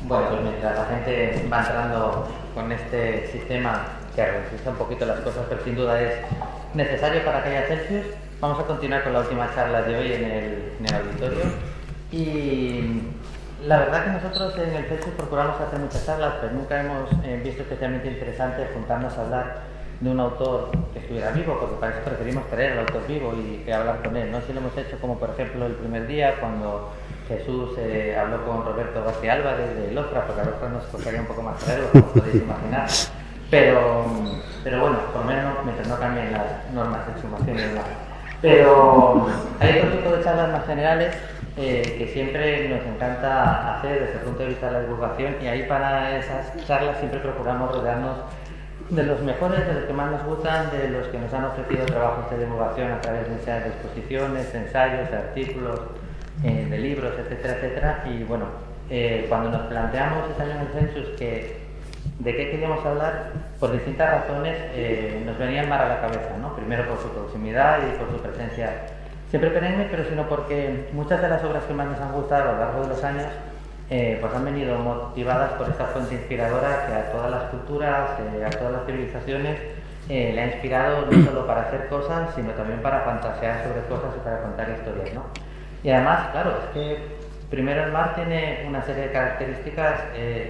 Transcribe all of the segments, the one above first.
Bueno, pues mientras la gente va entrando con este sistema que reduce un poquito las cosas, pero sin duda es necesario para que haya Celsius, vamos a continuar con la última charla de hoy en el auditorio. Y la verdad que nosotros en el Celsius procuramos hacer muchas charlas, pero nunca hemos visto especialmente interesante juntarnos a hablar de un autor que estuviera vivo, porque para eso preferimos traer al autor vivo y que hablar con él, ¿no? Si lo hemos hecho como por ejemplo el primer día cuando Jesús habló con Roberto García Álvarez de Lofra, porque a Lofra nos costaría un poco más traerlo, como podéis imaginar. Pero bueno, por lo menos mientras no cambien las normas de exhumación y demás. Pero hay otro tipo de charlas más generales que siempre nos encanta hacer desde el punto de vista de la divulgación, y ahí para esas charlas siempre procuramos rodearnos de los mejores, de los que más nos gustan, de los que nos han ofrecido trabajos de divulgación a través de exposiciones, ensayos, artículos, de libros, etcétera, etcétera. Y bueno, cuando nos planteamos ese año en el Census de qué queríamos hablar, por distintas razones nos venía el mar a la cabeza, ¿no? Primero por su proximidad y por su presencia siempre perenne, pero sino porque muchas de las obras que más nos han gustado a lo largo de los años pues han venido motivadas por esta fuente inspiradora que a todas las culturas, a todas las civilizaciones le ha inspirado no solo para hacer cosas, sino también para fantasear sobre cosas y para contar historias, ¿no? Y además, claro, es que primero el mar tiene una serie de características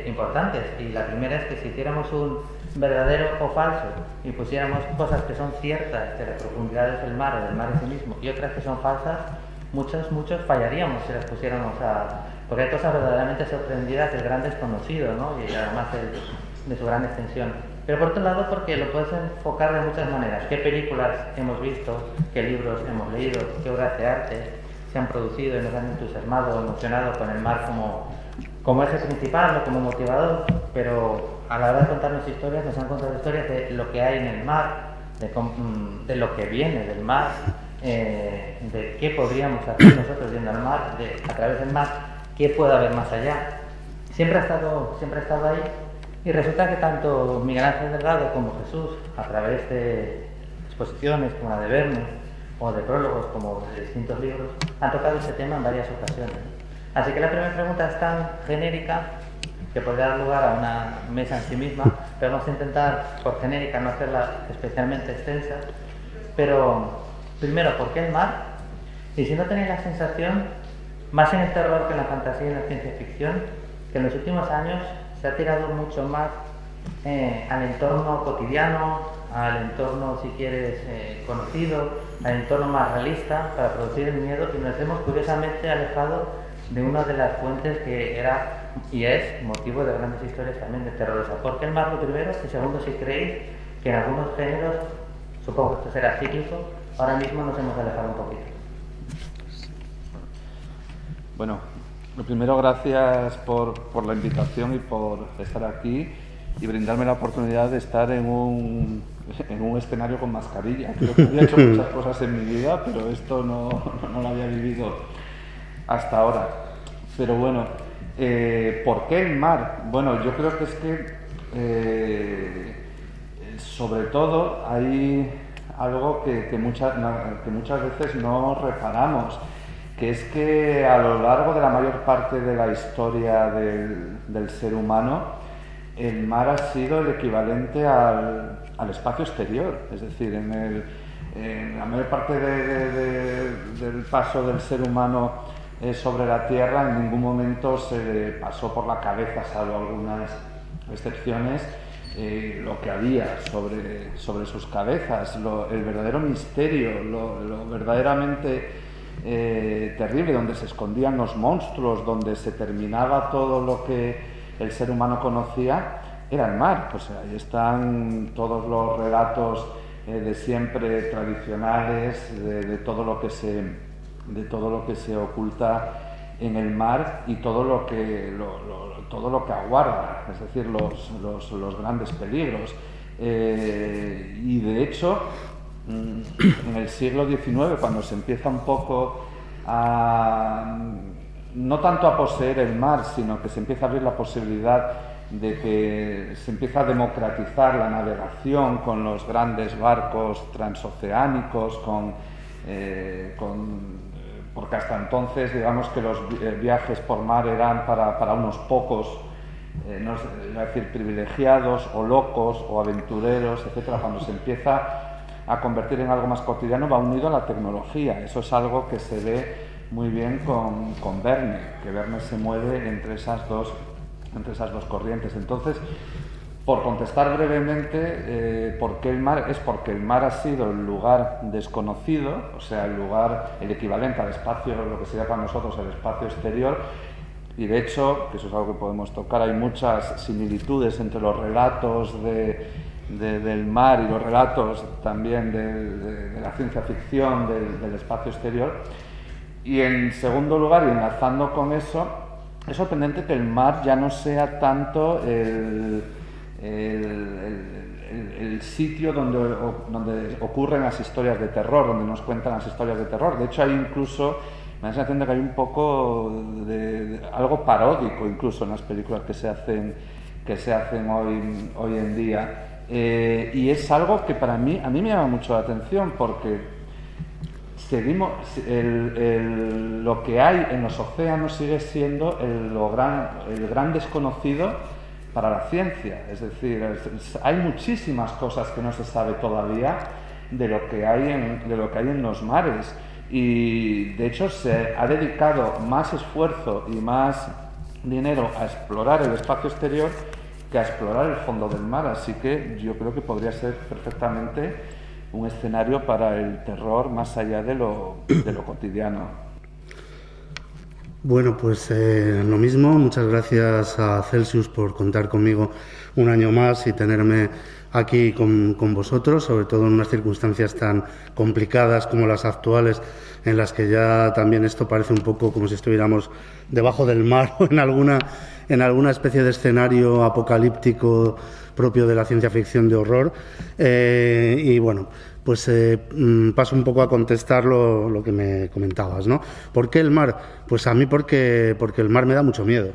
importantes, y la primera es que si hiciéramos un verdadero o falso y pusiéramos cosas que son ciertas de las profundidades del mar o del mar en sí mismo y otras que son falsas, muchos fallaríamos si las pusiéramos porque hay cosas verdaderamente sorprendidas del gran desconocido, ¿no? Y además de su gran extensión. Pero por otro lado, porque lo puedes enfocar de muchas maneras. ¿Qué películas hemos visto? ¿Qué libros hemos leído? ¿Qué obras de arte se han producido y nos han entusiasmado, emocionado con el mar como eje principal, no como motivador? Pero a la hora de contarnos historias, nos han contado historias de lo que hay en el mar, de lo que viene del mar, de qué podríamos hacer nosotros viendo al mar, a través del mar, qué puede haber más allá. Siempre ha estado ahí, y resulta que tanto Miguel Ángel Delgado como Jesús, a través de exposiciones como la de Verne, o de prólogos como de distintos libros, han tocado este tema en varias ocasiones. Así que la primera pregunta es tan genérica que podría dar lugar a una mesa en sí misma, pero vamos a intentar, por genérica, no hacerla especialmente extensa. Pero primero, ¿por qué el mar? Y si no tenéis la sensación, más en el terror que en la fantasía y en la ciencia ficción, que en los últimos años se ha tirado mucho más al entorno cotidiano, al entorno, si quieres, conocido, al entorno más realista para producir el miedo, y nos hemos curiosamente alejado de una de las fuentes que era y es motivo de grandes historias también de terror. ¿Por qué el mar lo primero? Y segundo, si creéis que en algunos géneros, supongo que esto será cíclico, ahora mismo nos hemos alejado un poquito. Bueno, lo primero, gracias por la invitación y por estar aquí y brindarme la oportunidad de estar en un escenario con mascarilla. Creo que había hecho muchas cosas en mi vida, pero esto no lo había vivido hasta ahora. Pero bueno, ¿por qué el mar? Bueno, yo creo que es que sobre todo hay algo que muchas veces no reparamos, que es que a lo largo de la mayor parte de la historia del ser humano, el mar ha sido el equivalente al espacio exterior. Es decir, en la mayor parte del paso del ser humano sobre la Tierra, en ningún momento se le pasó por la cabeza, salvo algunas excepciones, lo que había sobre sus cabezas, el verdadero misterio, lo verdaderamente terrible, donde se escondían los monstruos, donde se terminaba todo lo que el ser humano conocía, era el mar. Pues ahí están todos los relatos de siempre tradicionales de todo lo que se oculta en el mar y todo lo que aguarda, es decir, los grandes peligros. Y de hecho, en el siglo XIX, cuando se empieza un poco no tanto a poseer el mar, sino que se empieza a abrir la posibilidad de que se empieza a democratizar la navegación con los grandes barcos transoceánicos, porque hasta entonces, digamos que los viajes por mar eran para unos pocos no sé, iba a decir privilegiados o locos o aventureros, etcétera, cuando se empieza a convertir en algo más cotidiano, va unido a la tecnología. Eso es algo que se ve muy bien con Verne, que Verne se mueve entre esas dos corrientes. Entonces, por contestar brevemente, ¿por qué el mar? Es porque el mar ha sido el lugar desconocido, o sea, el equivalente al espacio, lo que sería para nosotros el espacio exterior, y de hecho, que eso es algo que podemos tocar, hay muchas similitudes entre los relatos del mar y los relatos también de la ciencia ficción, del espacio exterior. Y en segundo lugar, y enlazando con eso, es sorprendente que el mar ya no sea tanto el sitio donde ocurren las historias de terror, donde nos cuentan las historias de terror. De hecho, hay incluso, me da la sensación de que hay un poco de algo paródico incluso en las películas que se hacen hoy en día. Y es algo que a mí me llama mucho la atención, porque seguimos lo que hay en los océanos sigue siendo el gran desconocido para la ciencia. Es decir, hay muchísimas cosas que no se sabe todavía de lo que hay en los mares, y de hecho se ha dedicado más esfuerzo y más dinero a explorar el espacio exterior que a explorar el fondo del mar, así que yo creo que podría ser perfectamente un escenario para el terror más allá de lo cotidiano. Bueno, pues lo mismo, muchas gracias a Celsius por contar conmigo un año más y tenerme aquí con vosotros, sobre todo en unas circunstancias tan complicadas como las actuales, en las que ya también esto parece un poco como si estuviéramos debajo del mar o en alguna especie de escenario apocalíptico propio de la ciencia ficción de horror. Y bueno, pues paso un poco a contestar lo que me comentabas, ¿no? ¿Por qué el mar? Pues a mí porque el mar me da mucho miedo,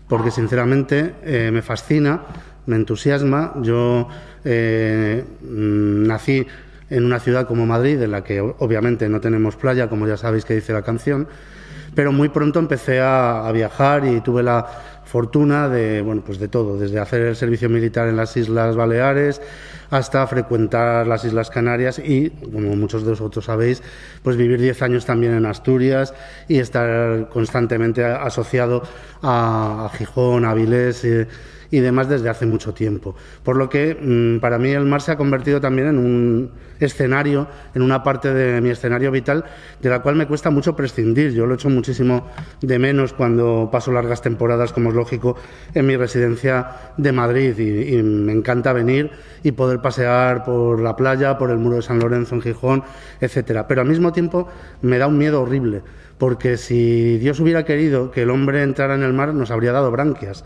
porque sinceramente me fascina, me entusiasma. Yo nací en una ciudad como Madrid, en la que obviamente no tenemos playa, como ya sabéis que dice la canción, pero muy pronto empecé a viajar y tuve la fortuna de todo, desde hacer el servicio militar en las Islas Baleares hasta frecuentar las Islas Canarias y, como muchos de vosotros sabéis, pues vivir 10 años también en Asturias y estar constantemente asociado a Gijón, a Avilés y demás desde hace mucho tiempo. Por lo que para mí el mar se ha convertido también en un escenario, en una parte de mi escenario vital de la cual me cuesta mucho prescindir. Yo lo echo muchísimo de menos cuando paso largas temporadas, como es lógico, en mi residencia de Madrid, y me encanta venir y poder pasear por la playa, por el Muro de San Lorenzo en Gijón, etcétera. Pero al mismo tiempo me da un miedo horrible, porque si Dios hubiera querido que el hombre entrara en el mar, nos habría dado branquias.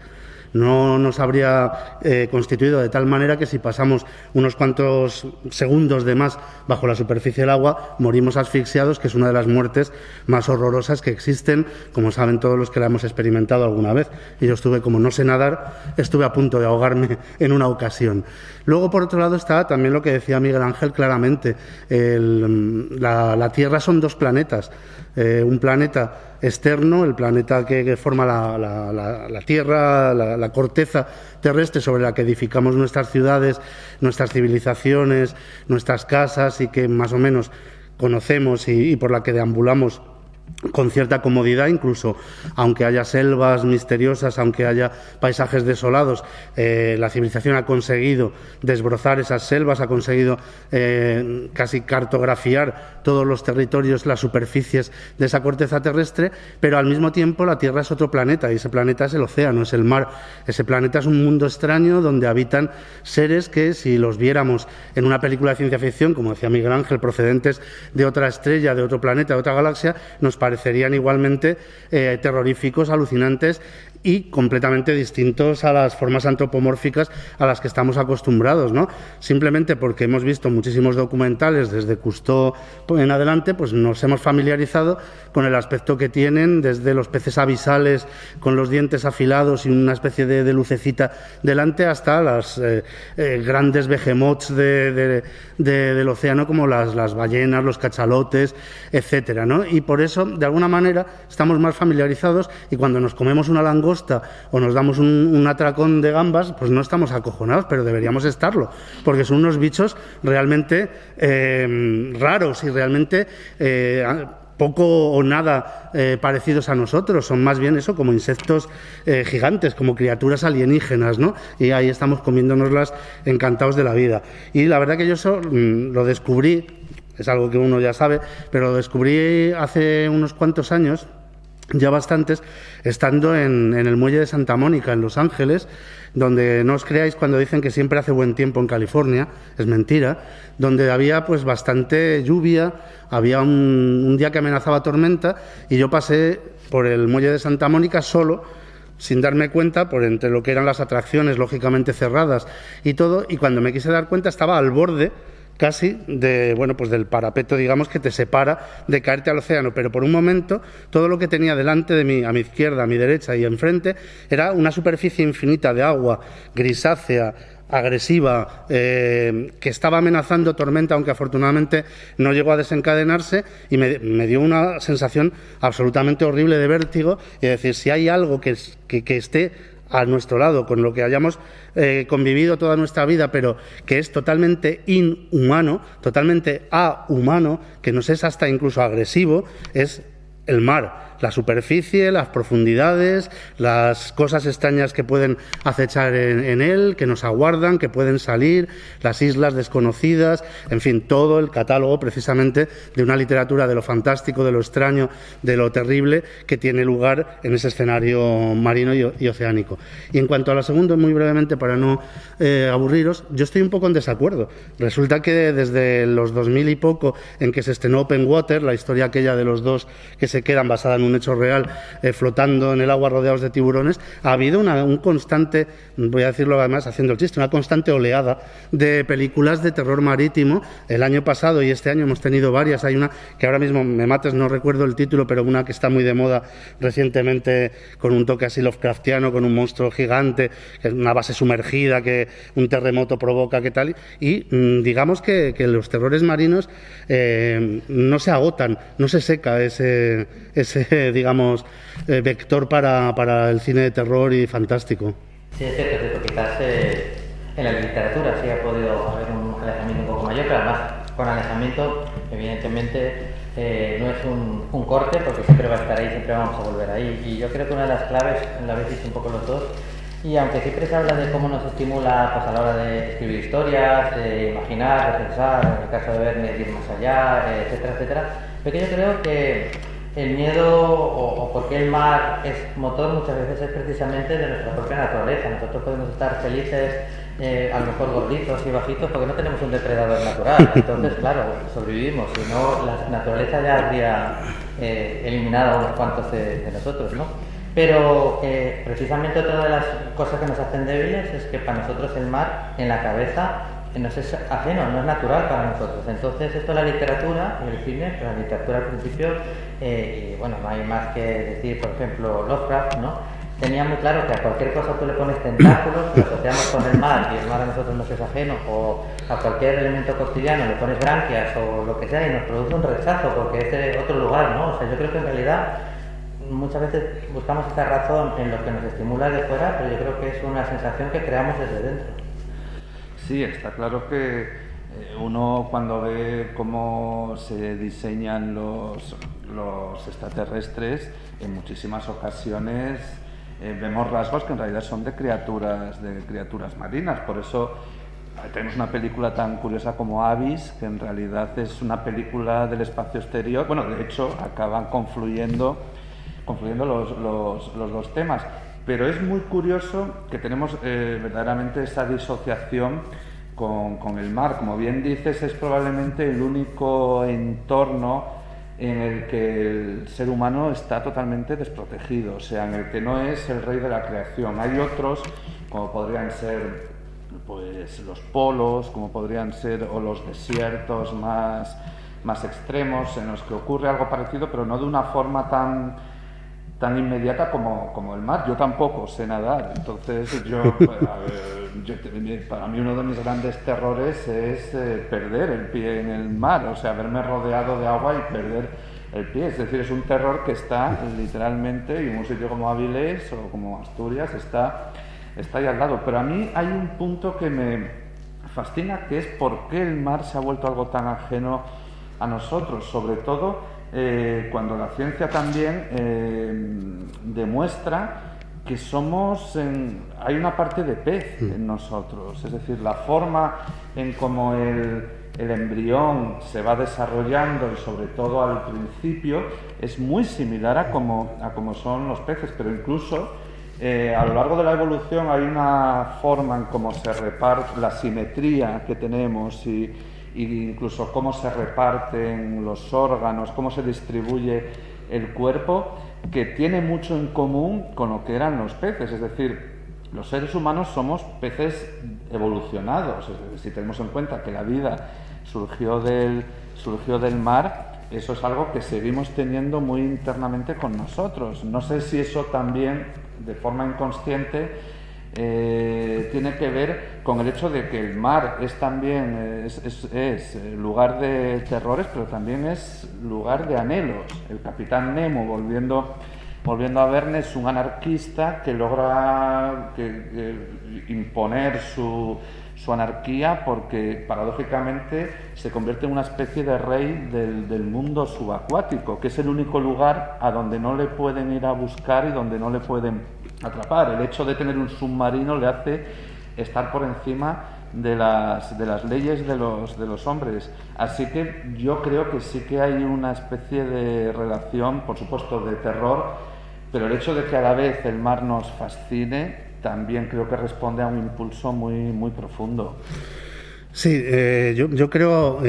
No nos habría constituido de tal manera que si pasamos unos cuantos segundos de más bajo la superficie del agua, morimos asfixiados, que es una de las muertes más horrorosas que existen, como saben todos los que la hemos experimentado alguna vez. Y yo como no sé nadar, estuve a punto de ahogarme en una ocasión. Luego, por otro lado, está también lo que decía Miguel Ángel claramente. La Tierra son dos planetas. Un planeta externo, el planeta que forma la Tierra, la corteza terrestre sobre la que edificamos nuestras ciudades, nuestras civilizaciones, nuestras casas, y que más o menos conocemos y por la que deambulamos con cierta comodidad, incluso aunque haya selvas misteriosas, aunque haya paisajes desolados. La civilización ha conseguido desbrozar esas selvas, ha conseguido casi cartografiar todos los territorios, las superficies de esa corteza terrestre, pero al mismo tiempo la Tierra es otro planeta, y ese planeta es el océano, es el mar. Ese planeta es un mundo extraño donde habitan seres que, si los viéramos en una película de ciencia ficción, como decía Miguel Ángel, procedentes de otra estrella, de otro planeta, de otra galaxia, nos parecerían igualmente terroríficos, alucinantes y completamente distintos a las formas antropomórficas a las que estamos acostumbrados, ¿no? Simplemente porque hemos visto muchísimos documentales desde Cousteau en adelante, pues nos hemos familiarizado con el aspecto que tienen, desde los peces abisales con los dientes afilados y una especie de lucecita delante, hasta las grandes behemoths del océano, como las ballenas, los cachalotes, etcétera, ¿no? Y por eso, de alguna manera, estamos más familiarizados, y cuando nos comemos una langosta, costa o nos damos un atracón de gambas, pues no estamos acojonados, pero deberíamos estarlo, porque son unos bichos realmente raros y realmente poco o nada parecidos a nosotros, son más bien eso, como insectos gigantes, como criaturas alienígenas, ¿no? Y ahí estamos comiéndonoslas encantados de la vida. Y la verdad que yo eso lo descubrí, es algo que uno ya sabe, pero lo descubrí hace unos cuantos años, ya bastantes, estando en el muelle de Santa Mónica, en Los Ángeles, donde no os creáis cuando dicen que siempre hace buen tiempo en California, es mentira, donde había pues bastante lluvia, había un día que amenazaba tormenta y yo pasé por el muelle de Santa Mónica solo, sin darme cuenta, por entre lo que eran las atracciones lógicamente cerradas y todo, y cuando me quise dar cuenta estaba al borde casi pues del parapeto, digamos, que te separa de caerte al océano, pero por un momento todo lo que tenía delante de mí, a mi izquierda, a mi derecha y enfrente, era una superficie infinita de agua grisácea, agresiva, que estaba amenazando tormenta, aunque afortunadamente no llegó a desencadenarse, y me dio una sensación absolutamente horrible de vértigo, y decir, si hay algo que esté a nuestro lado, con lo que hayamos convivido toda nuestra vida, pero que es totalmente inhumano, totalmente ahumano, que nos es hasta incluso agresivo, es el mar. La superficie, las profundidades, las cosas extrañas que pueden acechar en él, que nos aguardan, que pueden salir, las islas desconocidas, en fin, todo el catálogo precisamente de una literatura de lo fantástico, de lo extraño, de lo terrible que tiene lugar en ese escenario marino y oceánico. Y en cuanto a la segunda, muy brevemente, para no aburriros, yo estoy un poco en desacuerdo. Resulta que desde los 2000 y poco, en que se estrenó Open Water, la historia aquella de los dos que se quedan basada en un hecho real, flotando en el agua rodeados de tiburones, ha habido un constante, voy a decirlo además haciendo el chiste, una constante oleada de películas de terror marítimo. El año pasado y este año hemos tenido varias. Hay una que ahora mismo me mates, no recuerdo el título, pero una que está muy de moda recientemente, con un toque así Lovecraftiano, con un monstruo gigante, una base sumergida que un terremoto provoca, que tal, y digamos que los terrores marinos no se agotan, no se seca ese digamos, vector para el cine de terror y fantástico. Sí, es cierto, quizás en la literatura sí ha podido haber un alejamiento un poco mayor, pero además con alejamiento, evidentemente, no es un corte, porque siempre va a estar ahí, siempre vamos a volver ahí. Y yo creo que una de las claves, la habéis dicho un poco los dos, y aunque siempre se habla de cómo nos estimula pues, a la hora de escribir historias, de imaginar, de pensar, en el caso de Verne, de ir más allá, etcétera, etcétera, pero yo creo que el miedo o por qué el mar es motor muchas veces es precisamente de nuestra propia naturaleza. Nosotros podemos estar felices, a lo mejor gorditos y bajitos, porque no tenemos un depredador natural. Entonces, claro, sobrevivimos, si no, la naturaleza ya habría eliminado a unos cuantos de nosotros, ¿no? Pero precisamente otra de las cosas que nos hacen débiles es que para nosotros el mar en la cabeza nos es ajeno, no es natural para nosotros. Entonces esto es la literatura y el cine, pero la literatura al principio, y bueno, no hay más que decir, por ejemplo, Lovecraft, ¿no? Tenía muy claro que a cualquier cosa tú le pones tentáculos, lo asociamos con el mar y el mar a nosotros nos es ajeno, o a cualquier elemento cotidiano le pones branquias o lo que sea y nos produce un rechazo porque es de otro lugar, ¿no? O sea, yo creo que en realidad muchas veces buscamos esta razón en lo que nos estimula de fuera, pero yo creo que es una sensación que creamos desde dentro. Sí, está claro que uno cuando ve cómo se diseñan los extraterrestres, en muchísimas ocasiones vemos rasgos que en realidad son de criaturas marinas. Por eso tenemos una película tan curiosa como Abyss, que en realidad es una película del espacio exterior. Bueno, de hecho, acaban confluyendo los dos temas. Pero es muy curioso que tenemos verdaderamente esa disociación con el mar. Como bien dices, es probablemente el único entorno en el que el ser humano está totalmente desprotegido, o sea, en el que no es el rey de la creación. Hay otros, como podrían ser pues, los polos, como podrían ser o los desiertos más extremos, en los que ocurre algo parecido, pero no de una forma tan inmediata como el mar. Yo tampoco sé nadar, entonces para mí uno de mis grandes terrores es perder el pie en el mar, o sea, verme rodeado de agua y perder el pie. Es decir, es un terror que está literalmente, y en un sitio como Avilés o como Asturias está ahí al lado. Pero a mí hay un punto que me fascina, que es por qué el mar se ha vuelto algo tan ajeno a nosotros, sobre todo cuando la ciencia también demuestra que hay una parte de pez en nosotros, es decir, la forma en cómo el embrión se va desarrollando, y sobre todo al principio, es muy similar a cómo son los peces, pero incluso a lo largo de la evolución hay una forma en cómo se reparte, la simetría que tenemos y incluso cómo se reparten los órganos, cómo se distribuye el cuerpo, que tiene mucho en común con lo que eran los peces. Es decir, los seres humanos somos peces evolucionados. Es decir, si tenemos en cuenta que la vida surgió del mar, eso es algo que seguimos teniendo muy internamente con nosotros. No sé si eso también, de forma inconsciente, tiene que ver con el hecho de que el mar es también es lugar de terrores, pero también es lugar de anhelos. El capitán Nemo, volviendo a Verne, es un anarquista que logra imponer su anarquía, porque paradójicamente se convierte en una especie de rey del mundo subacuático, que es el único lugar a donde no le pueden ir a buscar y donde no le pueden atrapar. El hecho de tener un submarino le hace estar por encima de las leyes de los hombres. Así que yo creo que sí que hay una especie de relación, por supuesto, de terror, pero el hecho de que a la vez el mar nos fascine también creo que responde a un impulso muy, muy profundo. Sí, yo creo,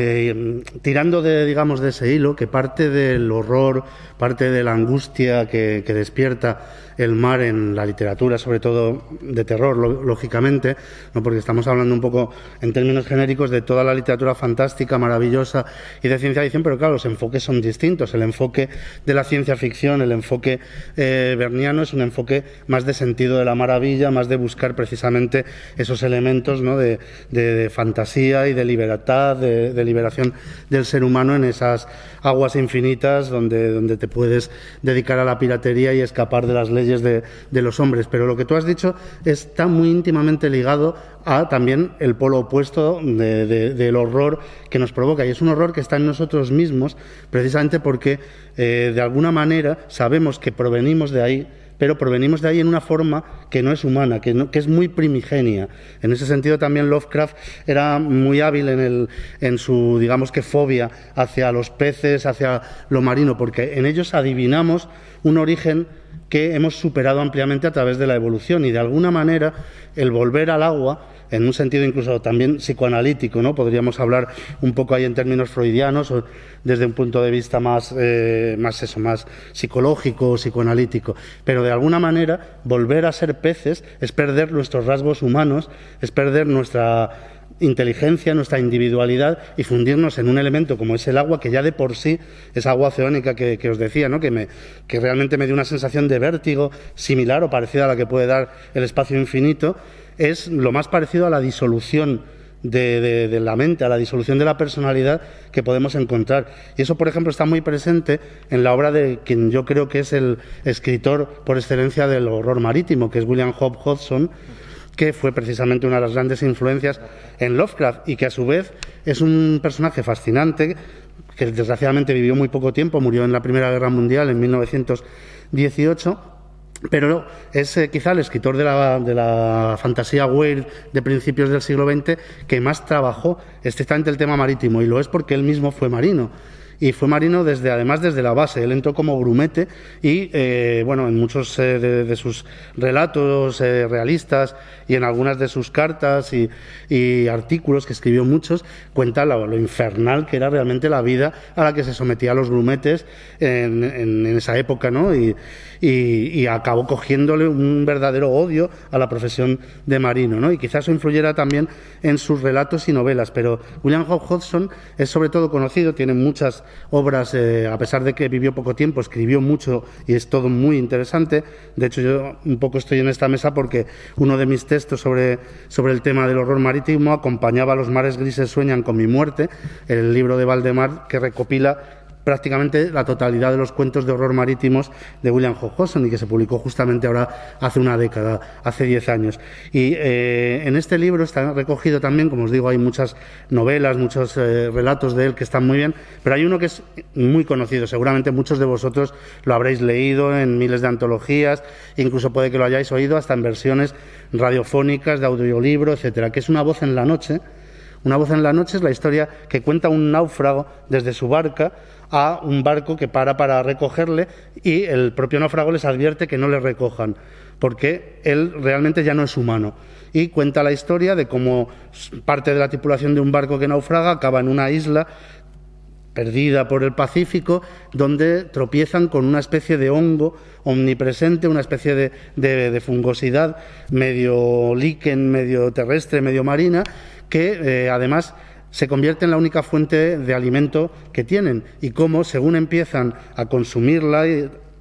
tirando de ese hilo, que parte del horror, parte de la angustia que despierta el mar en la literatura, sobre todo de terror, lógicamente, ¿no? Porque estamos hablando un poco en términos genéricos de toda la literatura fantástica, maravillosa y de ciencia ficción, pero claro, los enfoques son distintos. El enfoque de la ciencia ficción, el enfoque verniano, es un enfoque más de sentido de la maravilla, más de buscar precisamente esos elementos, ¿no? de fantasía y de libertad, de liberación del ser humano en esas aguas infinitas donde te puedes dedicar a la piratería y escapar de las leyes de los hombres. Pero lo que tú has dicho está muy íntimamente ligado a también el polo opuesto del horror que nos provoca, y es un horror que está en nosotros mismos, precisamente porque de alguna manera sabemos que provenimos de ahí, pero provenimos de ahí en una forma que no es humana, que es muy primigenia. En ese sentido también Lovecraft era muy hábil en su, digamos que, fobia hacia los peces, hacia lo marino, porque en ellos adivinamos un origen que hemos superado ampliamente a través de la evolución, y de alguna manera el volver al agua, en un sentido incluso también psicoanalítico, ¿no? Podríamos hablar un poco ahí en términos freudianos, o desde un punto de vista más psicológico, psicoanalítico, pero de alguna manera volver a ser peces es perder nuestros rasgos humanos, es perder nuestra inteligencia, nuestra individualidad, y fundirnos en un elemento como es el agua, que ya de por sí, esa agua oceánica que os decía, ¿no? que realmente me dio una sensación de vértigo similar o parecida a la que puede dar el espacio infinito. Es lo más parecido a la disolución de la mente, a la disolución de la personalidad que podemos encontrar. Y eso, por ejemplo, está muy presente en la obra de quien yo creo que es el escritor por excelencia del horror marítimo, que es William Hope Hodgson, que fue precisamente una de las grandes influencias en Lovecraft, y que a su vez es un personaje fascinante, que desgraciadamente vivió muy poco tiempo, murió en la Primera Guerra Mundial en 1918, pero es quizá el escritor de la fantasía weird de principios del siglo XX que más trabajó estrictamente el tema marítimo, y lo es porque él mismo fue marino. Y fue marino además desde la base. Él entró como grumete y, en muchos de sus relatos realistas y en algunas de sus cartas y artículos, que escribió muchos, cuenta lo infernal que era realmente la vida a la que se sometía a los grumetes en esa época, ¿no? Y acabó cogiéndole un verdadero odio a la profesión de marino, ¿no? Y quizás eso influyera también en sus relatos y novelas. Pero William Hope Hodgson es sobre todo conocido, tiene muchas obras, a pesar de que vivió poco tiempo, escribió mucho y es todo muy interesante. De hecho, yo un poco estoy en esta mesa porque uno de mis textos sobre el tema del horror marítimo acompañaba a Los mares grises sueñan con mi muerte, el libro de Valdemar, que recopila prácticamente la totalidad de los cuentos de horror marítimos de William Hodgson y que se publicó justamente ahora hace una década, hace 10 años. Y en este libro está recogido también, como os digo, hay muchas novelas, muchos relatos de él que están muy bien, pero hay uno que es muy conocido, seguramente muchos de vosotros lo habréis leído en miles de antologías, incluso puede que lo hayáis oído hasta en versiones radiofónicas, de audiolibro, etcétera, que es Una voz en la noche. Una voz en la noche es la historia que cuenta un náufrago desde su barca a un barco que para recogerle, y el propio náufrago les advierte que no le recojan porque él realmente ya no es humano, y cuenta la historia de cómo parte de la tripulación de un barco que naufraga acaba en una isla perdida por el Pacífico, donde tropiezan con una especie de hongo omnipresente, una especie de fungosidad medio líquen, medio terrestre, medio marina, que además se convierte en la única fuente de alimento que tienen, y cómo, según empiezan a consumirla,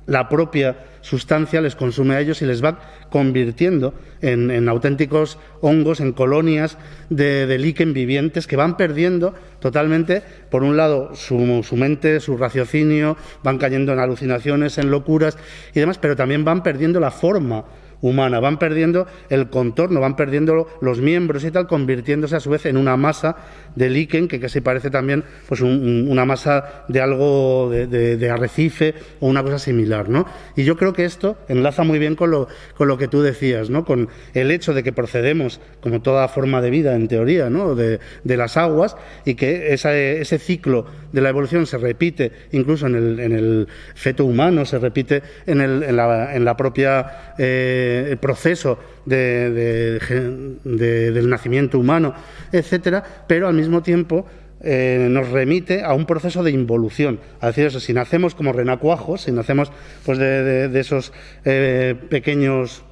la propia sustancia les consume a ellos y les va convirtiendo en auténticos hongos, en colonias de líquen vivientes que van perdiendo totalmente, por un lado, su mente, su raciocinio, van cayendo en alucinaciones, en locuras y demás, pero también van perdiendo la forma humana, van perdiendo el contorno, van perdiendo los miembros y tal, convirtiéndose a su vez en una masa de líquen que casi parece también pues una masa de algo de arrecife o una cosa similar, ¿no? Y yo creo que esto enlaza muy bien con lo que tú decías, ¿no? Con el hecho de que procedemos, como toda forma de vida en teoría, ¿no? de las aguas, y que ese ciclo de la evolución se repite incluso en el feto humano, se repite en la propia el proceso del nacimiento humano, etcétera, pero al mismo tiempo nos remite a un proceso de involución. Es decir, eso, si nacemos como renacuajos, si nacemos pues de esos pequeños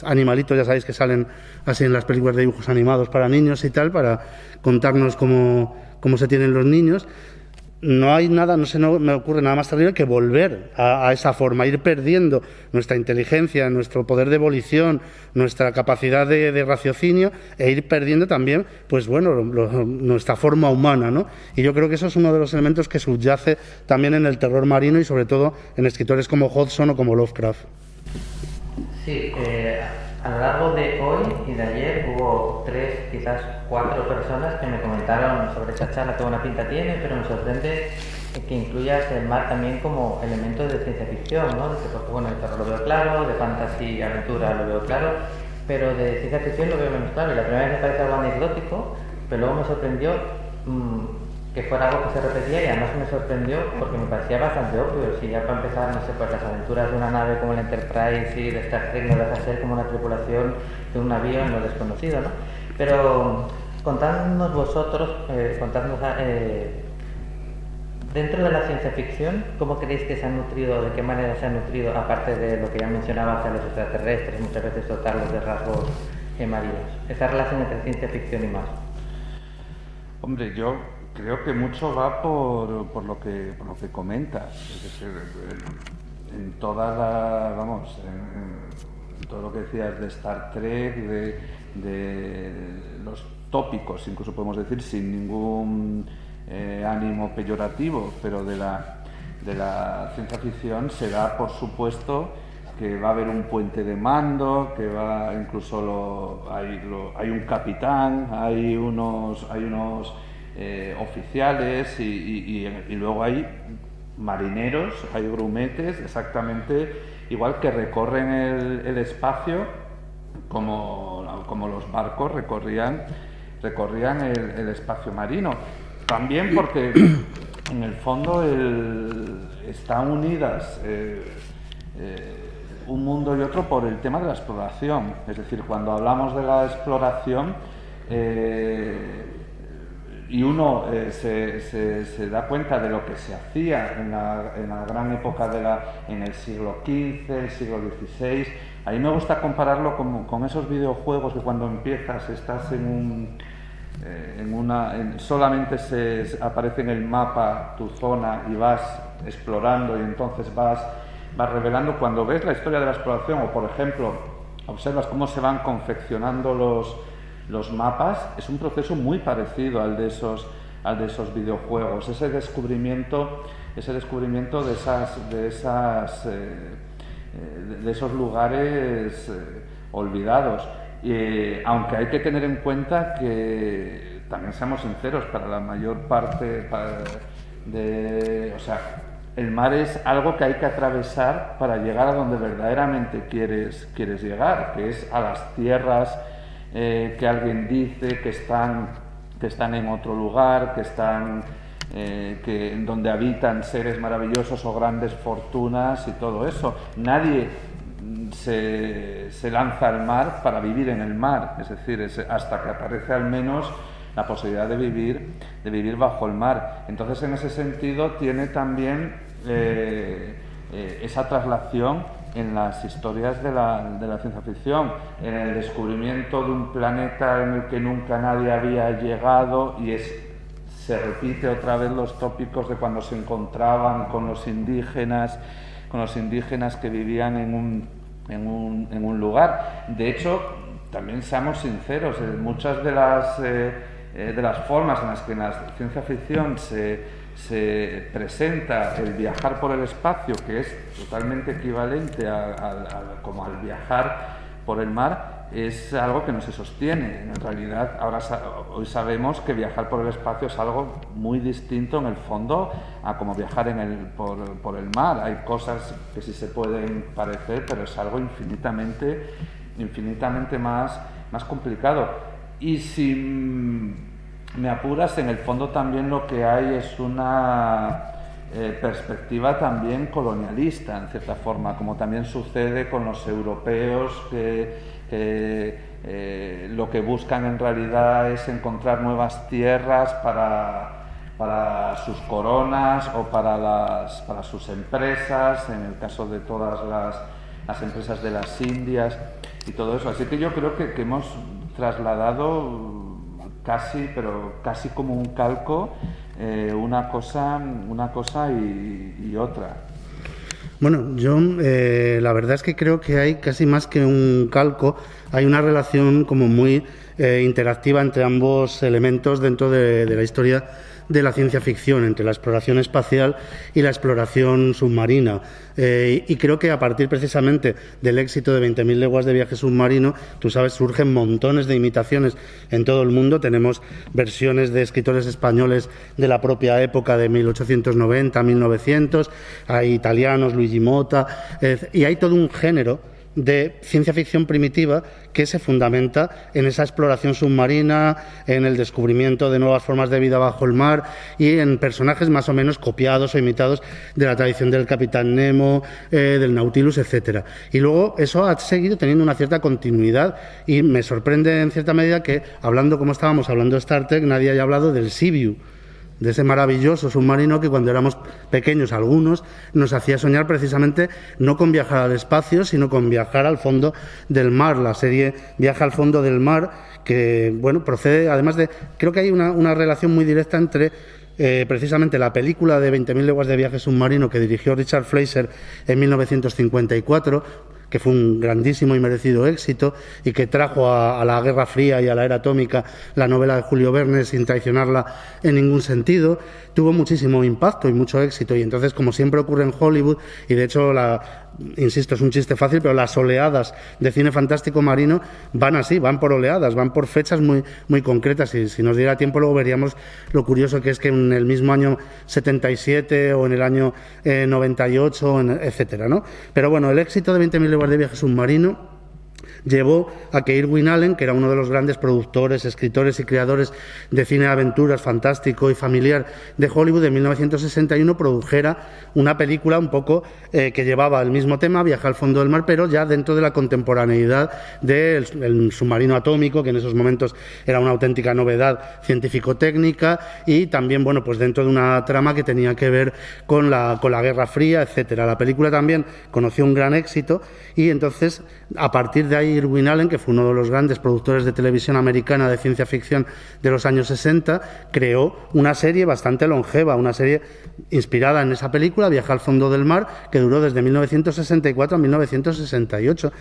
animalitos, ya sabéis que salen así en las películas de dibujos animados para niños y tal, para contarnos cómo se tienen los niños, no hay nada, no me ocurre nada más terrible que volver a esa forma, ir perdiendo nuestra inteligencia, nuestro poder de volición, nuestra capacidad de raciocinio, e ir perdiendo también, pues bueno, nuestra forma humana, ¿no? Y yo creo que eso es uno de los elementos que subyace también en el terror marino y sobre todo en escritores como Hodgson o como Lovecraft. Sí, a lo largo de hoy y de ayer hubo 3, quizás 4 personas que me comentaron sobre esa charla, qué buena pinta tiene, pero me sorprende que incluyas el mar también como elemento de ciencia ficción, ¿no? Porque, bueno, el terror lo veo claro, de fantasía y aventura lo veo claro, pero de ciencia ficción lo veo menos claro. Y la primera vez me parece algo anecdótico, pero luego me sorprendió que fuera algo que se repetía, y además me sorprendió porque me parecía bastante obvio. Si ya para empezar, no sé, pues las aventuras de una nave como el Enterprise y de Star Trek no deja ser como una tripulación de un navío en lo desconocido, ¿no? Pero contadnos vosotros, dentro de la ciencia ficción, ¿cómo creéis que se han nutrido, de qué manera se han nutrido, aparte de lo que ya mencionaba hacia los extraterrestres, muchas veces dotarlos de rasgos marinos? Esa relación entre ciencia ficción y mar. Hombre, yo creo que mucho va por lo que comentas. Es decir, en toda la, vamos, en todo lo que decías de Star Trek, de los tópicos, incluso podemos decir sin ningún ánimo peyorativo, pero de la ciencia ficción se da por supuesto que va a haber un puente de mando, que va incluso hay un capitán, hay unos oficiales y luego hay marineros, hay grumetes, exactamente igual, que recorren el espacio como los barcos recorrían el espacio marino. También porque en el fondo están unidas un mundo y otro por el tema de la exploración. Es decir, cuando hablamos de la exploración y uno se da cuenta de lo que se hacía en la gran época en el siglo XV, el siglo XVI, a mí me gusta compararlo con esos videojuegos que cuando empiezas estás solamente aparece en el mapa tu zona y vas explorando, y entonces vas revelando. Cuando ves la historia de la exploración, o por ejemplo observas cómo se van confeccionando los mapas, es un proceso muy parecido al de al de esos videojuegos, ese descubrimiento de esos lugares olvidados. Aunque hay que tener en cuenta que, también seamos sinceros, para la mayor parte el mar es algo que hay que atravesar para llegar a donde verdaderamente quieres llegar, que es a las tierras que alguien dice que están en otro lugar, en donde habitan seres maravillosos o grandes fortunas y todo eso. Nadie se lanza al mar para vivir en el mar, es decir, hasta que aparece al menos la posibilidad de vivir bajo el mar. Entonces, en ese sentido, tiene también esa traslación en las historias de la ciencia ficción, en el descubrimiento de un planeta en el que nunca nadie había llegado, y se repite otra vez los tópicos de cuando se encontraban con los indígenas que vivían en un lugar. De hecho, también seamos sinceros, muchas de las formas en las que en la ciencia ficción se presenta el viajar por el espacio, que es totalmente equivalente como al viajar por el mar, es algo que no se sostiene. En realidad, hoy sabemos que viajar por el espacio es algo muy distinto en el fondo a como viajar por el mar. Hay cosas que sí se pueden parecer, pero es algo infinitamente más complicado. Y si me apuras, en el fondo también lo que hay es una perspectiva también colonialista, en cierta forma, como también sucede con los europeos que lo que buscan en realidad es encontrar nuevas tierras para sus coronas o para sus empresas, en el caso de todas las empresas de las Indias y todo eso. Así que yo creo que hemos trasladado casi como un calco, una cosa y otra. Bueno, yo la verdad es que creo que hay casi más que un calco, hay una relación como muy interactiva entre ambos elementos dentro de la historia de la ciencia ficción, entre la exploración espacial y la exploración submarina. Y creo que a partir precisamente del éxito de 20.000 leguas de viaje submarino, tú sabes, surgen montones de imitaciones en todo el mundo. Tenemos versiones de escritores españoles de la propia época de 1890, 1900, hay italianos, Luigi Motta, y hay todo un género de ciencia ficción primitiva que se fundamenta en esa exploración submarina, en el descubrimiento de nuevas formas de vida bajo el mar y en personajes más o menos copiados o imitados de la tradición del Capitán Nemo, del Nautilus, etcétera. Y luego eso ha seguido teniendo una cierta continuidad, y me sorprende en cierta medida que, hablando como estábamos hablando de Star Trek, nadie haya hablado del Seaview, de ese maravilloso submarino que cuando éramos pequeños algunos nos hacía soñar precisamente no con viajar al espacio, sino con viajar al fondo del mar. La serie Viaje al fondo del mar, que bueno, procede además de, creo que hay una relación muy directa entre precisamente la película de 20.000 leguas de viaje submarino que dirigió Richard Fleischer en 1954, que fue un grandísimo y merecido éxito y que trajo a la Guerra Fría y a la era atómica la novela de Julio Verne sin traicionarla en ningún sentido. Tuvo muchísimo impacto y mucho éxito, y entonces, como siempre ocurre en Hollywood, y de hecho insisto, es un chiste fácil, pero las oleadas de cine fantástico marino van así, van por oleadas, van por fechas muy, muy concretas, y si nos diera tiempo luego veríamos lo curioso que es que en el mismo año 77 o en el año 98, etcétera, ¿no? Pero bueno, el éxito de 20.000 leguas de viaje submarino llevó a que Irwin Allen, que era uno de los grandes productores, escritores y creadores de cine de aventuras fantástico y familiar de Hollywood, en 1961 produjera una película un poco que llevaba el mismo tema, Viaje al fondo del mar, pero ya dentro de la contemporaneidad del submarino atómico, que en esos momentos era una auténtica novedad científico-técnica, y también, bueno, pues dentro de una trama que tenía que ver con la Guerra Fría, etcétera. La película también conoció un gran éxito, y entonces, a partir de ahí Irwin Allen, que fue uno de los grandes productores de televisión americana de ciencia ficción de los años 60, creó una serie bastante longeva, una serie inspirada en esa película, Viaje al fondo del mar, que duró desde 1964 a 1968.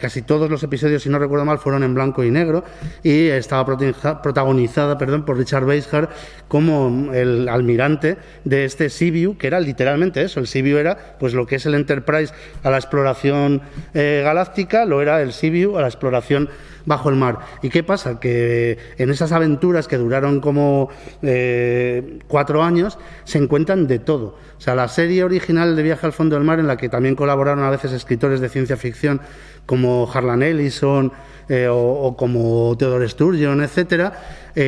Casi todos los episodios, si no recuerdo mal, fueron en blanco y negro, y estaba protagonizada por Richard Basehart como el almirante de este Seaview, que era literalmente eso. El Seaview era pues lo que es el Enterprise a la exploración galáctica, lo era el Seaview a la exploración bajo el mar. ¿Y qué pasa? Que en esas aventuras que duraron como 4 años se encuentran de todo. O sea, la serie original de Viaje al fondo del mar, en la que también colaboraron a veces escritores de ciencia ficción como Harlan Ellison o como Theodore Sturgeon, etcétera,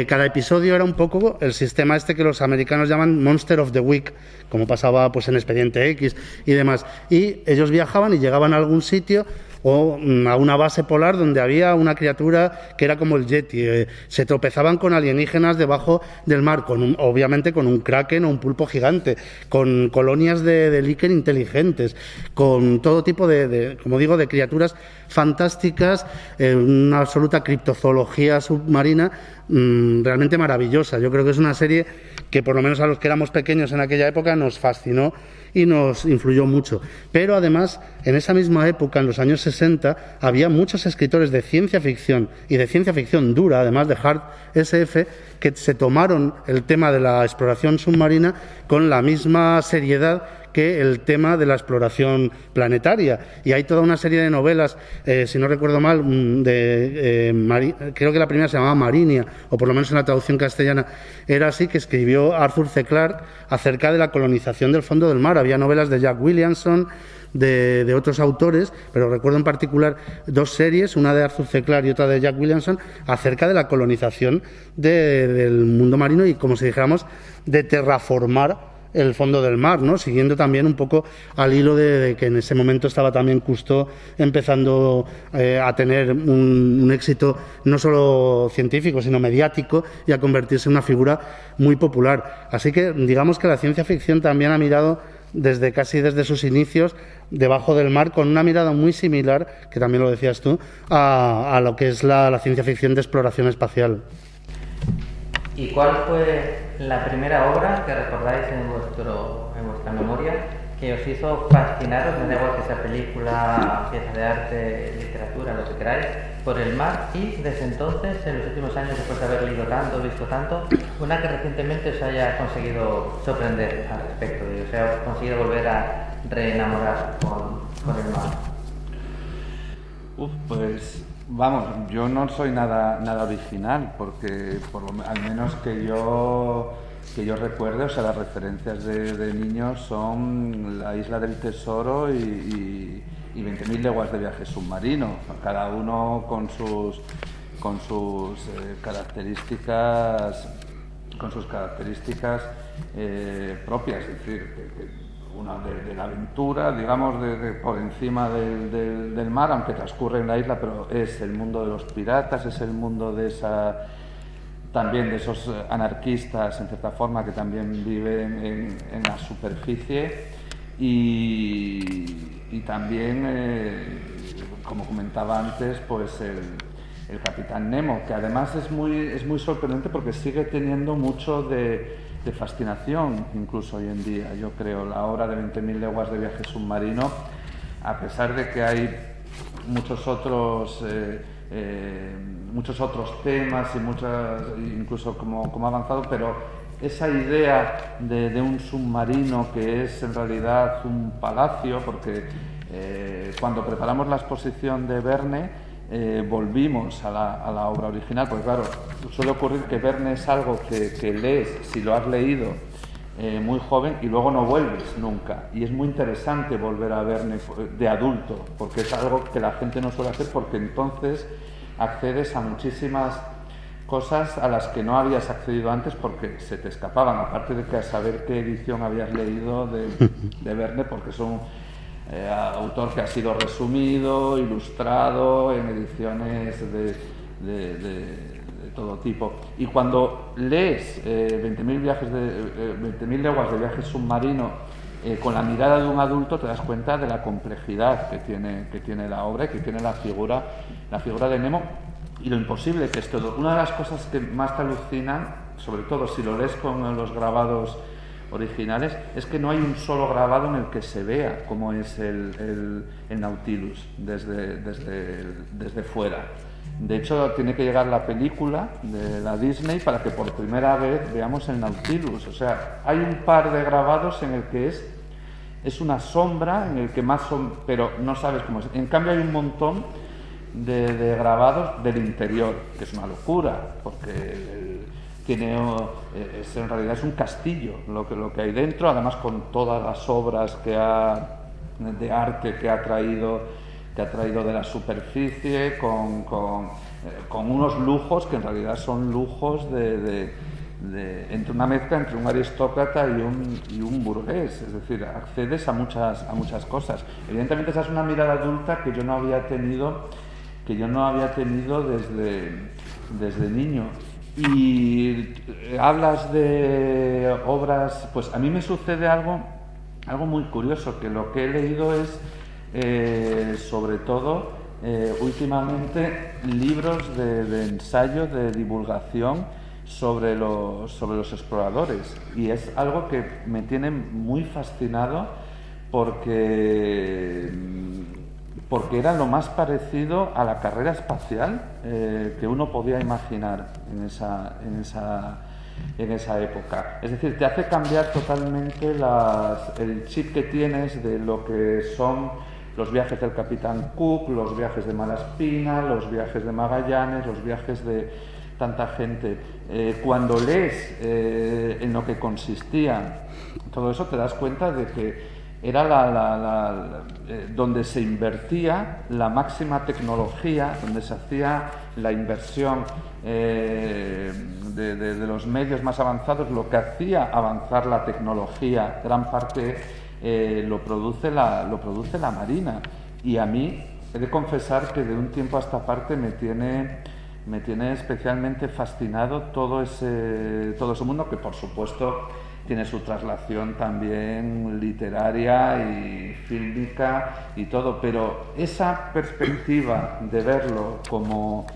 cada episodio era un poco el sistema este que los americanos llaman Monster of the Week, como pasaba pues en Expediente X y demás. Y ellos viajaban y llegaban a algún sitio o a una base polar donde había una criatura que era como el Yeti. Se tropezaban con alienígenas debajo del mar, obviamente con un kraken o un pulpo gigante, con colonias de líquen inteligentes, con todo tipo como digo, de criaturas fantásticas, una absoluta criptozoología submarina realmente maravillosa. Yo creo que es una serie que, por lo menos a los que éramos pequeños en aquella época, nos fascinó y nos influyó mucho. Pero además, en esa misma época, en los años 60, había muchos escritores de ciencia ficción y de ciencia ficción dura, además de hard SF, que se tomaron el tema de la exploración submarina con la misma seriedad que el tema de la exploración planetaria. Y hay toda una serie de novelas, si no recuerdo mal, creo que la primera se llamaba Marinia, o por lo menos en la traducción castellana era así, que escribió Arthur C. Clarke acerca de la colonización del fondo del mar. Había novelas de Jack Williamson, de otros autores, pero recuerdo en particular 2 series, una de Arthur C. Clarke y otra de Jack Williamson, acerca de la colonización del mundo marino y, como si dijéramos, de terraformar el fondo del mar, ¿no? Siguiendo también un poco al hilo de que en ese momento estaba también Cousteau empezando a tener un éxito no solo científico, sino mediático, y a convertirse en una figura muy popular. Así que digamos que la ciencia ficción también ha mirado casi desde sus inicios debajo del mar, con una mirada muy similar, que también lo decías tú, a lo que es la ciencia ficción de exploración espacial. ¿Y cuál fue la primera obra que recordáis en vuestra memoria que os hizo fascinaros, me da igual que sea película, pieza de arte, literatura, lo que queráis, por el mar? Y desde entonces, en los últimos años, después de haber leído tanto, visto tanto, una que recientemente os haya conseguido sorprender al respecto, de, o sea, conseguido volver a reenamorar con el mar. Pues vamos, yo no soy nada original, porque al menos que yo recuerde, o sea, las referencias de niños son La Isla del Tesoro y 20.000 leguas de viaje submarino, cada uno con sus características propias, es decir, una de la aventura, digamos, por encima del mar, aunque transcurre en la isla, pero es el mundo de los piratas, es el mundo también de esos anarquistas, en cierta forma, que también viven en la superficie, y también, como comentaba antes, pues el Capitán Nemo, que además es muy sorprendente porque sigue teniendo mucho de fascinación, incluso hoy en día. Yo creo, la obra de 20.000 leguas de viaje submarino, a pesar de que hay muchos otros temas y incluso como avanzado, pero esa idea de un submarino que es en realidad un palacio, porque cuando preparamos la exposición de Verne, volvimos a la obra original, porque claro, suele ocurrir que Verne es algo que lees, si lo has leído muy joven, y luego no vuelves nunca, y es muy interesante volver a Verne de adulto, porque es algo que la gente no suele hacer, porque entonces accedes a muchísimas cosas a las que no habías accedido antes porque se te escapaban, aparte de que a saber qué edición habías leído de Verne, porque es un autor que ha sido resumido, ilustrado en ediciones de todo tipo. Y cuando lees 20.000 leguas de viaje submarino con la mirada de un adulto te das cuenta de la complejidad que tiene la obra y que tiene la figura de Nemo y lo imposible que es todo. Una de las cosas que más te alucinan, sobre todo si lo lees con los grabados originales, es que no hay un solo grabado en el que se vea cómo es el Nautilus desde fuera. De hecho, tiene que llegar la película de la Disney para que por primera vez veamos el Nautilus. O sea, hay un par de grabados en el que es una sombra, en el que más son, pero no sabes cómo es. En cambio, hay un montón de grabados del interior, que es una locura, porque en realidad es un castillo lo que hay dentro, además con todas las obras de arte que ha traído de la superficie, con unos lujos que en realidad son lujos entre una mezcla entre un aristócrata y un burgués, es decir, accedes a muchas cosas. Evidentemente esa es una mirada adulta que yo no había tenido desde niño. Y hablas de obras, pues a mí me sucede algo muy curioso, que lo que he leído es sobre todo últimamente libros de ensayo, de divulgación sobre los exploradores, y es algo que me tiene muy fascinado porque era lo más parecido a la carrera espacial que uno podía imaginar en esa época. Es decir, te hace cambiar totalmente el chip que tienes de lo que son los viajes del Capitán Cook, los viajes de Malaspina, los viajes de Magallanes, los viajes de tanta gente. Cuando lees en lo que consistía todo eso, te das cuenta de que era donde se invertía la máxima tecnología, donde se hacía la inversión de los medios más avanzados, lo que hacía avanzar la tecnología, gran parte lo produce la Marina. Y a mí he de confesar que de un tiempo a esta parte me tiene especialmente fascinado todo ese mundo, que por supuesto tiene su traslación también literaria y fílmica y todo, pero esa perspectiva de verlo como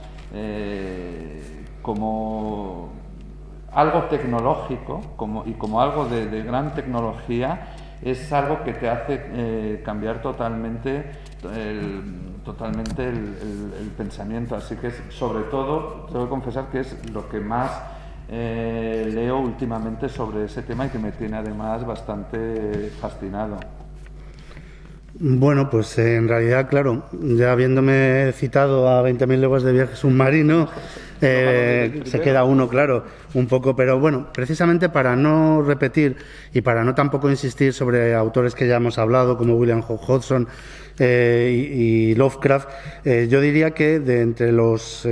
algo tecnológico y como algo de gran tecnología es algo que te hace cambiar totalmente el pensamiento. Así que sobre todo tengo que confesar que es lo que más leo últimamente sobre ese tema y que me tiene además bastante fascinado. Bueno, pues en realidad, claro, ya habiéndome citado a 20.000 leguas de viaje submarino, se queda uno, claro, un poco, pero bueno, precisamente para no repetir y para no tampoco insistir sobre autores que ya hemos hablado, como William Hodgson y Lovecraft, yo diría que de entre los...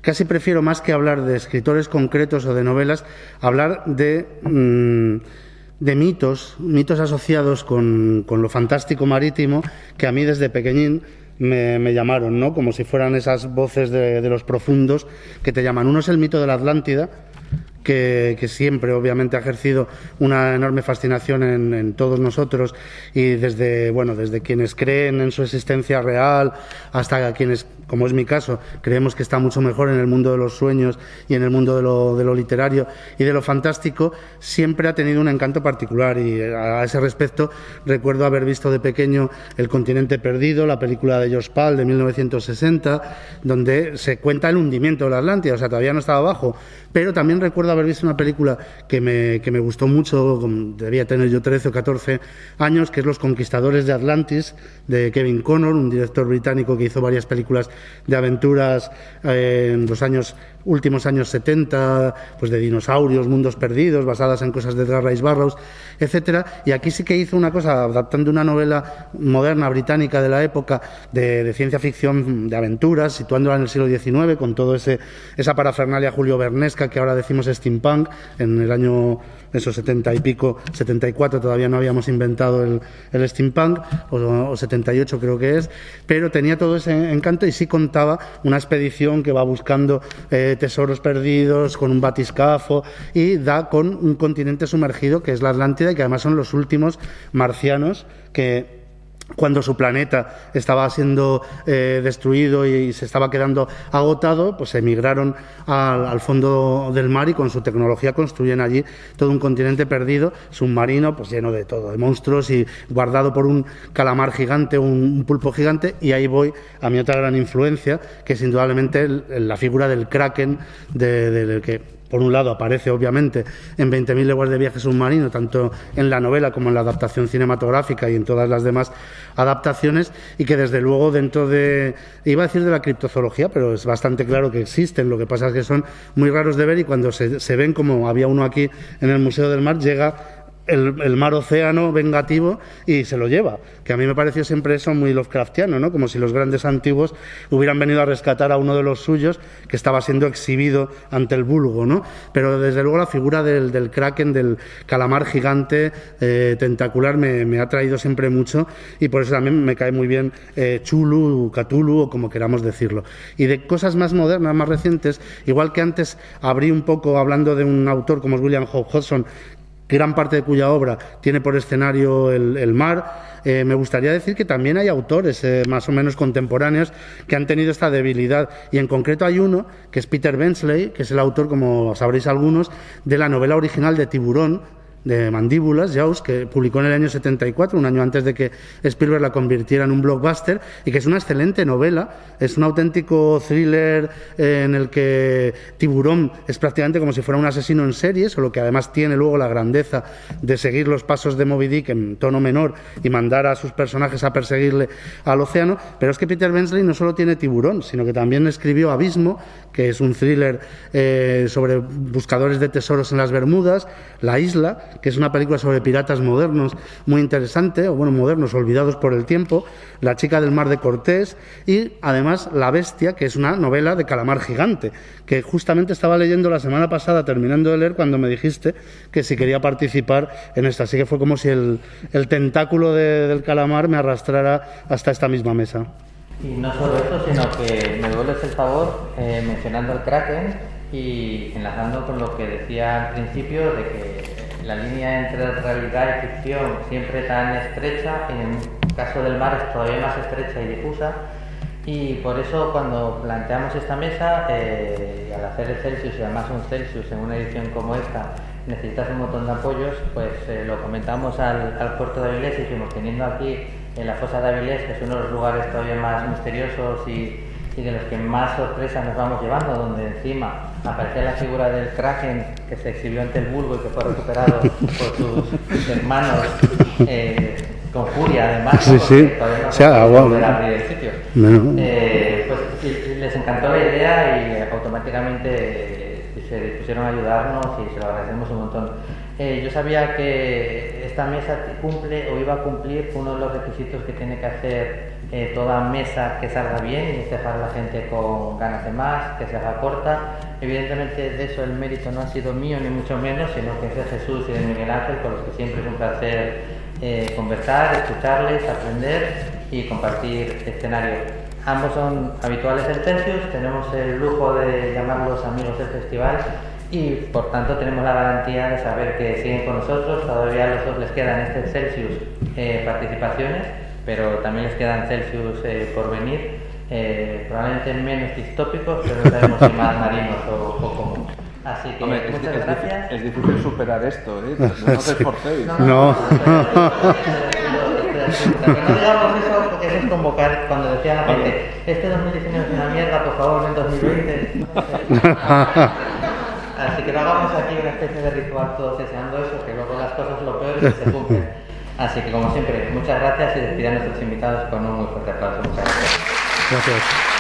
casi prefiero, más que hablar de escritores concretos o de novelas, hablar de mitos asociados con lo fantástico marítimo, que a mí desde pequeñín me llamaron, ¿no? Como si fueran esas voces de los profundos que te llaman. Uno es el mito de la Atlántida, que siempre obviamente ha ejercido una enorme fascinación en todos nosotros, y desde quienes creen en su existencia real hasta quienes, como es mi caso, creemos que está mucho mejor en el mundo de los sueños y en el mundo de lo literario y de lo fantástico, siempre ha tenido un encanto particular. Y a ese respecto recuerdo haber visto de pequeño El continente perdido, la película de George Pal de 1960, donde se cuenta el hundimiento de la Atlántida, o sea, todavía no estaba abajo, pero también recuerdo haber visto una película que me gustó mucho, debía tener yo 13 o 14 años, que es Los conquistadores de Atlantis, de Kevin Connor, un director británico que hizo varias películas de aventuras en los últimos años 70, pues de dinosaurios, mundos perdidos, basadas en cosas de Edgar Rice Burroughs, etcétera. Y aquí sí que hizo una cosa, adaptando una novela moderna británica de la época de ciencia ficción, de aventuras, situándola en el siglo XIX, con todo esa parafernalia julio-vernesca que ahora decimos es steampunk. En el año esos 70 y pico, 74 todavía no habíamos inventado el steampunk, o 78 creo que es, pero tenía todo ese encanto y sí contaba una expedición que va buscando tesoros perdidos con un batiscafo y da con un continente sumergido que es la Atlántida y que además son los últimos marcianos que, cuando su planeta estaba siendo destruido y se estaba quedando agotado, pues emigraron al fondo del mar y con su tecnología construyen allí todo un continente perdido, submarino, pues lleno de todo, de monstruos y guardado por un calamar gigante, un pulpo gigante. Y ahí voy a mi otra gran influencia, que es indudablemente la figura del Kraken, del que por un lado aparece obviamente en 20.000 leguas de viaje submarino, tanto en la novela como en la adaptación cinematográfica y en todas las demás adaptaciones, y que desde luego dentro de, iba a decir de la criptozoología, pero es bastante claro que existen, lo que pasa es que son muy raros de ver y cuando se ven, como había uno aquí en el Museo del Mar, llega el mar océano vengativo y se lo lleva, que a mí me pareció siempre eso muy Lovecraftiano, ¿no? Como si los grandes antiguos hubieran venido a rescatar a uno de los suyos que estaba siendo exhibido ante el vulgo, ¿no? Pero desde luego la figura del kraken, del calamar gigante tentacular me ha traído siempre mucho y por eso también me cae muy bien Chulu, Cthulhu o como queramos decirlo. Y de cosas más modernas, más recientes, igual que antes abrí un poco hablando de un autor como es William Hope Hodgson, gran parte de cuya obra tiene por escenario el mar. Me gustaría decir que también hay autores más o menos contemporáneos que han tenido esta debilidad, y en concreto hay uno que es Peter Benchley, que es el autor, como sabréis algunos, de la novela original de Tiburón, de Mandíbulas, Jaws, que publicó en el año 74, un año antes de que Spielberg la convirtiera en un blockbuster, y que es una excelente novela, es un auténtico thriller en el que Tiburón es prácticamente como si fuera un asesino en serie, solo que además tiene luego la grandeza de seguir los pasos de Moby Dick en tono menor y mandar a sus personajes a perseguirle al océano. Pero es que Peter Benchley no solo tiene Tiburón, sino que también escribió Abismo, que es un thriller sobre buscadores de tesoros en las Bermudas, La Isla, que es una película sobre piratas modernos muy interesante, o bueno, modernos, olvidados por el tiempo, La chica del mar de Cortés, y además La bestia, que es una novela de calamar gigante, que justamente estaba leyendo la semana pasada, terminando de leer, cuando me dijiste que si quería participar en esta. Así que fue como si el tentáculo del calamar me arrastrara hasta esta misma mesa. Y no solo eso, sino que me devuelves el favor mencionando el Kraken y enlazando con lo que decía al principio de que la línea entre realidad y ficción siempre tan estrecha, en el caso del mar es todavía más estrecha y difusa, y por eso cuando planteamos esta mesa, al hacer el Celsius y además un Celsius en una edición como esta necesitas un montón de apoyos, pues lo comentamos al puerto de Avilés y dijimos, teniendo aquí en la fosa de Avilés, que es uno de los lugares todavía más misteriosos y de los que más sorpresas nos vamos llevando, donde encima aparecía la figura del Kraken que se exhibió ante el vulgo y que fue recuperado por sus hermanos con furia, además, sí, sí. Todavía no o sea, volver a abrir el sitio. No. Pues les encantó la idea y automáticamente se dispusieron a ayudarnos y se lo agradecemos un montón. Yo sabía que esta mesa cumple o iba a cumplir uno de los requisitos que tiene que hacer toda mesa que salga bien, y es dejar a la gente con ganas de más, que se haga corta. Evidentemente de eso el mérito no ha sido mío ni mucho menos, sino que es de Jesús y de Miguel Ángel, con los que siempre es un placer conversar, escucharles, aprender y compartir escenario. Ambos son habituales del Celsius, tenemos el lujo de llamarlos amigos del festival y por tanto tenemos la garantía de saber que siguen con nosotros. Todavía a los dos les quedan este Celsius participaciones, pero también les quedan Celsius por venir, probablemente menos distópicos, pero no sabemos si más marinos o cómo. Así que Hombre, muchas gracias. Es difícil superar esto, ¿eh? No os esforcéis. No. No digamos eso, porque eso es convocar, cuando decía la gente, este 2019 es una mierda, por favor, en 2020. Así que no hagamos aquí una especie de ritual todos deseando eso, que luego las cosas lo peor es que se cumplen. Así que como siempre, muchas gracias y despidan a nuestros invitados con un muy fuerte aplauso. Muchas gracias. Gracias.